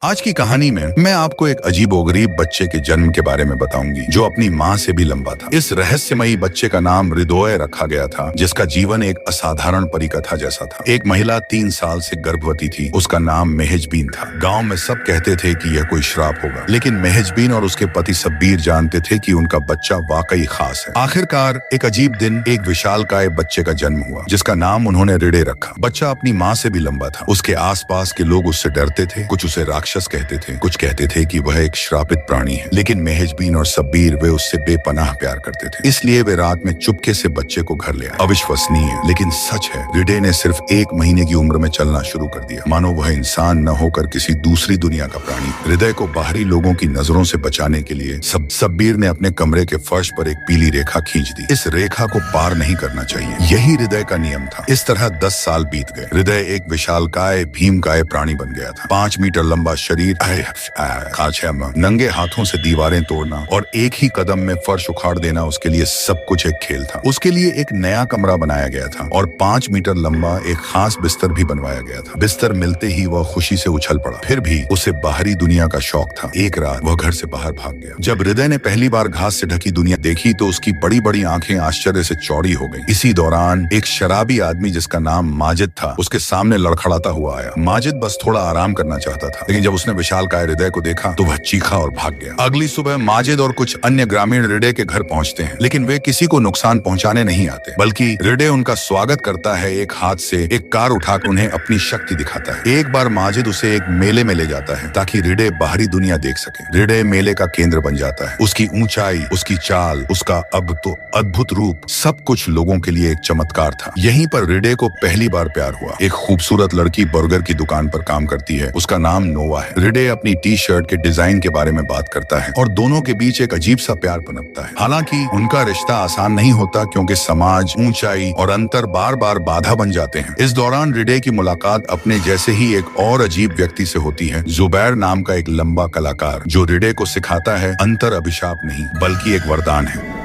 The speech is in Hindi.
आज की कहानी में मैं आपको एक अजीबोगरीब बच्चे के जन्म के बारे में बताऊंगी जो अपनी माँ से भी लंबा था। इस रहस्यमयी बच्चे का नाम हृदय रखा गया था, जिसका जीवन एक असाधारण परिकथा जैसा था। एक महिला 3 साल से गर्भवती थी। उसका नाम मेहजबीन था। गांव में सब कहते थे कि यह कोई श्राप होगा, लेकिन मेहजबीन और उसके पति सब्बीर जानते थे कि उनका बच्चा वाकई खास है। आखिरकार एक अजीब दिन एक विशालकाय बच्चे का जन्म हुआ, जिसका नाम उन्होंने हृदय रखा। बच्चा अपनी माँ से भी लंबा था। उसके आसपास के लोग उससे डरते थे, कुछ उसे राक्षस कहते थे, कुछ कहते थे कि वह एक श्रापित प्राणी है। लेकिन मेहजबीन और सब्बीर वे उससे बेपनाह प्यार करते थे, इसलिए वे रात में चुपके से बच्चे को घर ले आए। अविश्वसनीय लेकिन सच है, हृदय ने सिर्फ 1 महीने की उम्र में चलना शुरू कर दिया, मानो वह इंसान न होकर किसी दूसरी दुनिया का प्राणी। हृदय को बाहरी लोगों की नजरों से बचाने के लिए सब्बीर ने अपने कमरे के फर्श पर एक पीली रेखा खींच दी। इस रेखा को पार नहीं करना चाहिए, यही हृदय का नियम था। इस तरह 10 साल बीत गए। हृदय एक विशालकाय भीमकाय प्राणी बन गया था। 5 मीटर लंबा शरीर, नंगे हाथों से दीवारें तोड़ना और एक ही कदम में फर्श उखाड़ देना उसके लिए सब कुछ एक खेल था। उसके लिए एक नया कमरा बनाया गया था और 5 मीटर लंबा एक खास बिस्तर भी बनवाया गया था। बिस्तर मिलते ही वह खुशी से उछल पड़ा। फिर भी उसे बाहरी दुनिया का शौक था। एक रात वह घर से बाहर भाग गया। जब हृदय ने पहली बार घास से ढकी दुनिया देखी तो उसकी बड़ी बड़ी आंखें आश्चर्य से चौड़ी हो गईं। इसी दौरान एक शराबी आदमी जिसका नाम माजिद था उसके सामने लड़खड़ाता हुआ आया। माजिद बस थोड़ा आराम करना चाहता था, लेकिन जब उसने विशालकाय हृदय को देखा तो वह चीखा और भाग गया। अगली सुबह माजिद और कुछ अन्य ग्रामीण हृदय के घर पहुंचते हैं, लेकिन वे किसी को नुकसान पहुंचाने नहीं आते, बल्कि हृदय उनका स्वागत करता है। एक हाथ से एक कार उठाकर उन्हें अपनी शक्ति दिखाता है। एक बार माजिद उसे एक मेले में ले जाता है ताकि हृदय बाहरी दुनिया देख सके। हृदय मेले का केंद्र बन जाता है। उसकी ऊंचाई, उसकी चाल, उसका अब तो अद्भुत रूप, सब कुछ लोगों के लिए एक चमत्कार था। यहीं पर हृदय को पहली बार प्यार हुआ। एक खूबसूरत लड़की बर्गर की दुकान पर काम करती है। उसका नाम नोवा है। हृदय अपनी टी-शर्ट के डिजाइन के बारे में बात करता है और दोनों के बीच एक अजीब सा प्यार पनपता है। हालांकि उनका रिश्ता आसान नहीं होता, क्योंकि समाज, ऊंचाई और अंतर बार बार बाधा बन जाते हैं। इस दौरान हृदय की मुलाकात अपने जैसे ही एक और अजीब व्यक्ति से होती है, जुबैर नाम का एक लंबा कलाकार, जो हृदय को सिखाता है अंतर अभिशाप नहीं बल्कि एक वरदान है।